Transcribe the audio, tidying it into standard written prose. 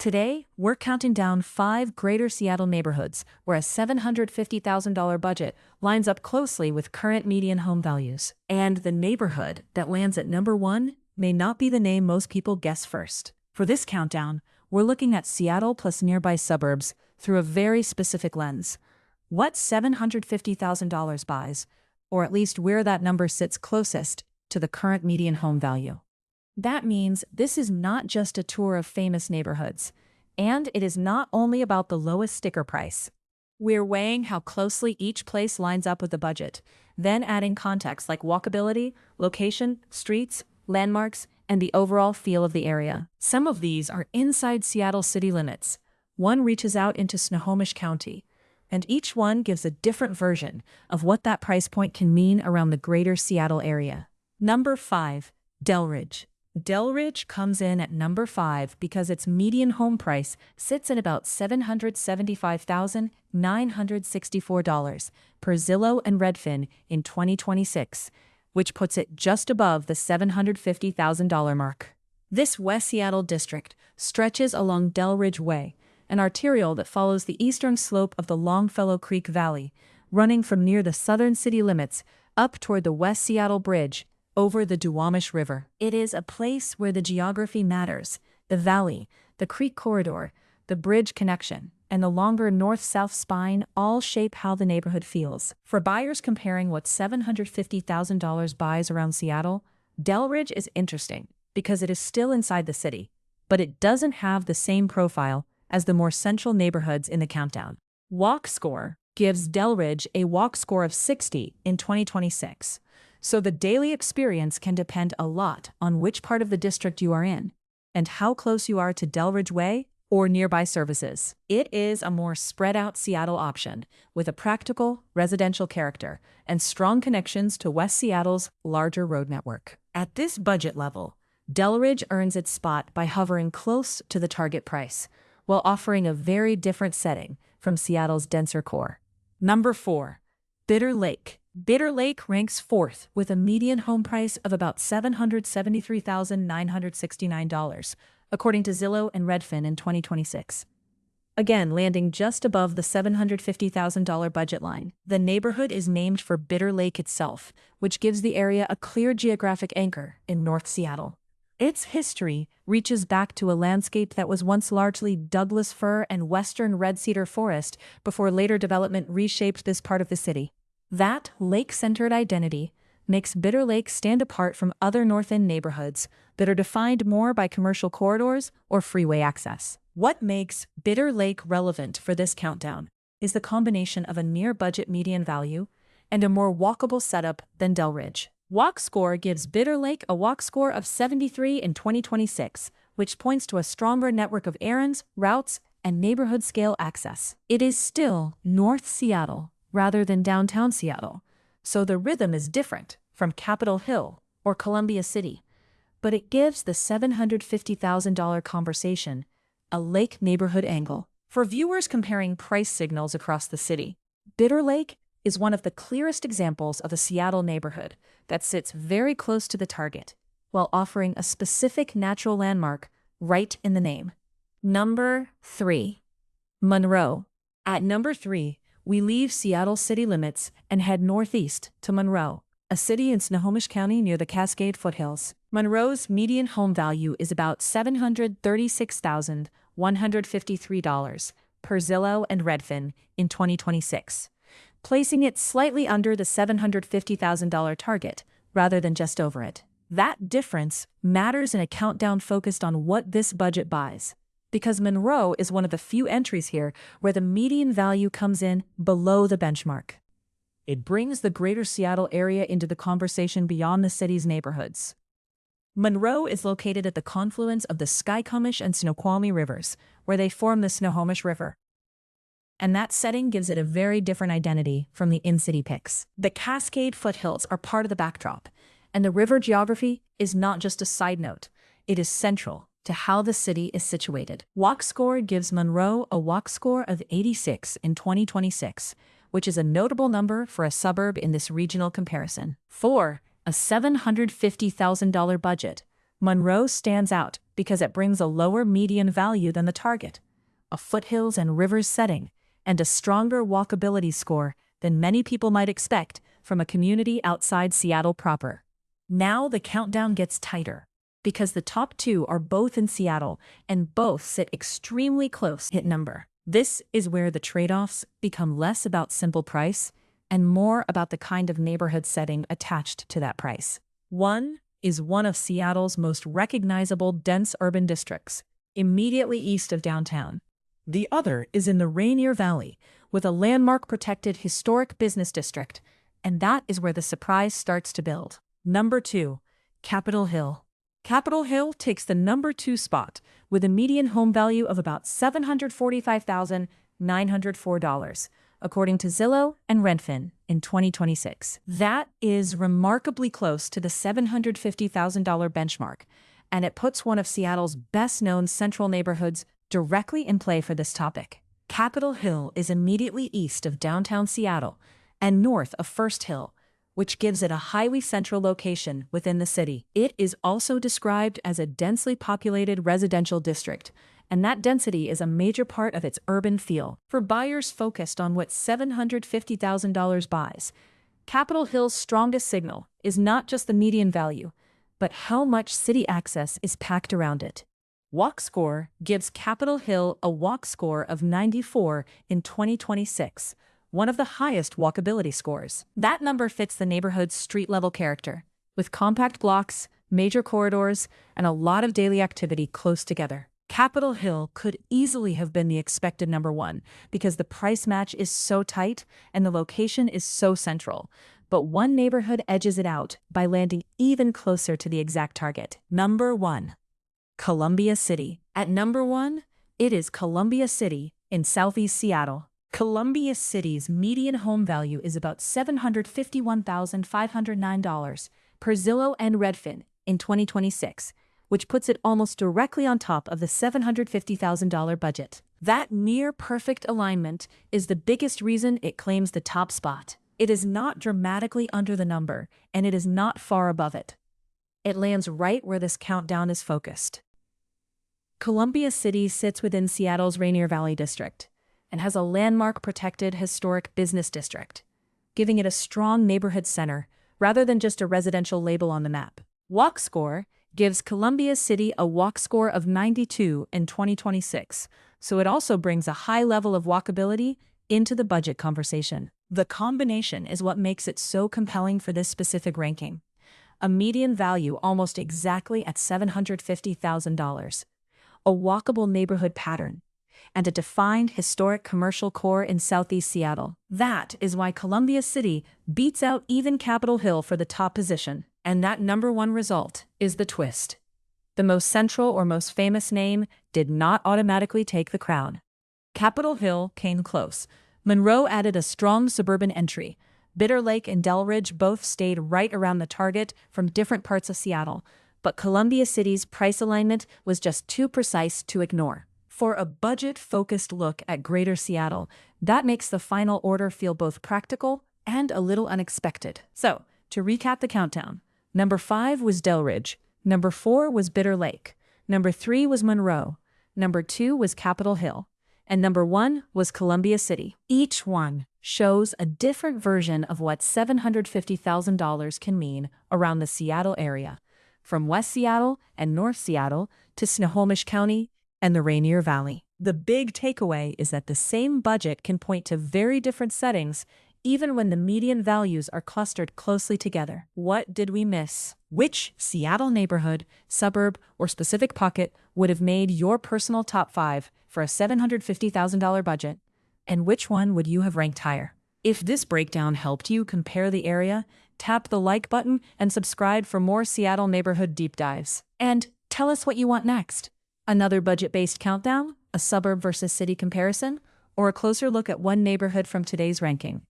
Today, we're counting down 5 greater Seattle neighborhoods where a $750,000 budget lines up closely with current median home values. And the neighborhood that lands at number 1 may not be the name most people guess first. For this countdown, we're looking at Seattle plus nearby suburbs through a very specific lens. What $750,000 buys, or at least where that number sits closest to the current median home value. That means this is not just a tour of famous neighborhoods, and it is not only about the lowest sticker price. We're weighing how closely each place lines up with the budget, then adding context like walkability, location, streets, landmarks, and the overall feel of the area. Some of these are inside Seattle city limits. One reaches out into Snohomish County, and each one gives a different version of what that price point can mean around the greater Seattle area. Number 5, Delridge. Delridge comes in at number 5 because its median home price sits at about $775,964 per Zillow and Redfin in 2026, which puts it just above the $750,000 mark. This West Seattle district stretches along Delridge Way, an arterial that follows the eastern slope of the Longfellow Creek Valley, running from near the southern city limits up toward the West Seattle Bridge over the Snohomish River. It is a place where the geography matters. The valley, the creek corridor, the bridge connection, and the longer north-south spine all shape how the neighborhood feels. For buyers comparing what $750,000 buys around Seattle, Delridge is interesting because it is still inside the city, but it doesn't have the same profile as the more central neighborhoods in the countdown. Walk Score gives Delridge a walk score of 60 in 2026. So the daily experience can depend a lot on which part of the district you are in and how close you are to Delridge Way or nearby services. It is a more spread-out Seattle option with a practical, residential character and strong connections to West Seattle's larger road network. At this budget level, Delridge earns its spot by hovering close to the target price, while offering a very different setting from Seattle's denser core. Number 4, Bitter Lake. Bitter Lake ranks 4th with a median home price of about $773,969, according to Zillow and Redfin in 2026. Again, landing just above the $750,000 budget line. The neighborhood is named for Bitter Lake itself, which gives the area a clear geographic anchor in North Seattle. Its history reaches back to a landscape that was once largely Douglas fir and western red cedar forest before later development reshaped this part of the city. That lake-centered identity makes Bitter Lake stand apart from other North End neighborhoods that are defined more by commercial corridors or freeway access. What makes Bitter Lake relevant for this countdown is the combination of a near-budget median value and a more walkable setup than Delridge. Walk Score gives Bitter Lake a walk score of 73 in 2026, which points to a stronger network of errands, routes, and neighborhood-scale access. It is still North Seattle rather than downtown Seattle, so the rhythm is different from Capitol Hill or Columbia City, but it gives the $750,000 conversation a lake neighborhood angle. For viewers comparing price signals across the city, Bitter Lake is one of the clearest examples of a Seattle neighborhood that sits very close to the target, while offering a specific natural landmark right in the name. Number 3, Monroe. At number 3, we leave Seattle city limits and head northeast to Monroe, a city in Snohomish County near the Cascade foothills. Monroe's median home value is about $736,153 per Zillow and Redfin in 2026, placing it slightly under the $750,000 target rather than just over it. That difference matters in a countdown focused on what this budget buys, because Monroe is one of the few entries here where the median value comes in below the benchmark. It brings the greater Seattle area into the conversation beyond the city's neighborhoods. Monroe is located at the confluence of the Skykomish and Snoqualmie rivers, where they form the Snohomish River. And that setting gives it a very different identity from the in-city pics. The Cascade foothills are part of the backdrop, and the river geography is not just a side note, it is central to how the city is situated. Walk Score gives Monroe a walk score of 86 in 2026, which is a notable number for a suburb in this regional comparison. For a $750,000 budget, Monroe stands out because it brings a lower median value than the target, a foothills and rivers setting, and a stronger walkability score than many people might expect from a community outside Seattle proper. Now the countdown gets tighter, because the top two are both in Seattle and both sit extremely close hit number. This is where the trade-offs become less about simple price and more about the kind of neighborhood setting attached to that price. One is one of Seattle's most recognizable dense urban districts, immediately east of downtown. The other is in the Rainier Valley, with a landmark protected historic business district, and that is where the surprise starts to build. Number 2, Capitol Hill. Capitol Hill takes the number 2 spot with a median home value of about $745,904, according to Zillow and Redfin in 2026. That is remarkably close to the $750,000 benchmark, and it puts one of Seattle's best-known central neighborhoods directly in play for this topic. Capitol Hill is immediately east of downtown Seattle and north of First Hill, which gives it a highly central location within the city. It is also described as a densely populated residential district, and that density is a major part of its urban feel. For buyers focused on what $750,000 buys, Capitol Hill's strongest signal is not just the median value, but how much city access is packed around it. Walk Score gives Capitol Hill a walk score of 94 in 2026, one of the highest walkability scores. That number fits the neighborhood's street-level character, with compact blocks, major corridors, and a lot of daily activity close together. Capitol Hill could easily have been the expected number 1 because the price match is so tight and the location is so central. But one neighborhood edges it out by landing even closer to the exact target. Number 1. Columbia City. At number 1, it is Columbia City in southeast Seattle. Columbia City's median home value is about $751,509 per Zillow and Redfin in 2026, which puts it almost directly on top of the $750,000 budget. That near-perfect alignment is the biggest reason it claims the top spot. It is not dramatically under the number, and it is not far above it. It lands right where this countdown is focused. Columbia City sits within Seattle's Rainier Valley district and has a landmark protected historic business district, giving it a strong neighborhood center rather than just a residential label on the map. Walk Score gives Columbia City a walk score of 92 in 2026, so it also brings a high level of walkability into the budget conversation. The combination is what makes it so compelling for this specific ranking. A median value almost exactly at $750,000, a walkable neighborhood pattern, and a defined historic commercial core in southeast Seattle. That is why Columbia City beats out even Capitol Hill for the top position. And that number 1 result is the twist. The most central or most famous name did not automatically take the crown. Capitol Hill came close. Monroe added a strong suburban entry. Bitter Lake and Delridge both stayed right around the target from different parts of Seattle, but Columbia City's price alignment was just too precise to ignore. For a budget-focused look at Greater Seattle, that makes the final order feel both practical and a little unexpected. So, to recap the countdown, number 5 was Delridge, number 4 was Bitter Lake, number 3 was Monroe, number 2 was Capitol Hill, and number 1 was Columbia City. Each one shows a different version of what $750,000 can mean around the Seattle area, from West Seattle and North Seattle to Snohomish County and the Rainier Valley. The big takeaway is that the same budget can point to very different settings even when the median values are clustered closely together. What did we miss? Which Seattle neighborhood, suburb, or specific pocket would have made your personal top 5 for a $750,000 budget? And which one would you have ranked higher? If this breakdown helped you compare the area, tap the like button and subscribe for more Seattle neighborhood deep dives. And tell us what you want next. Another budget-based countdown, a suburb versus city comparison, or a closer look at one neighborhood from today's ranking.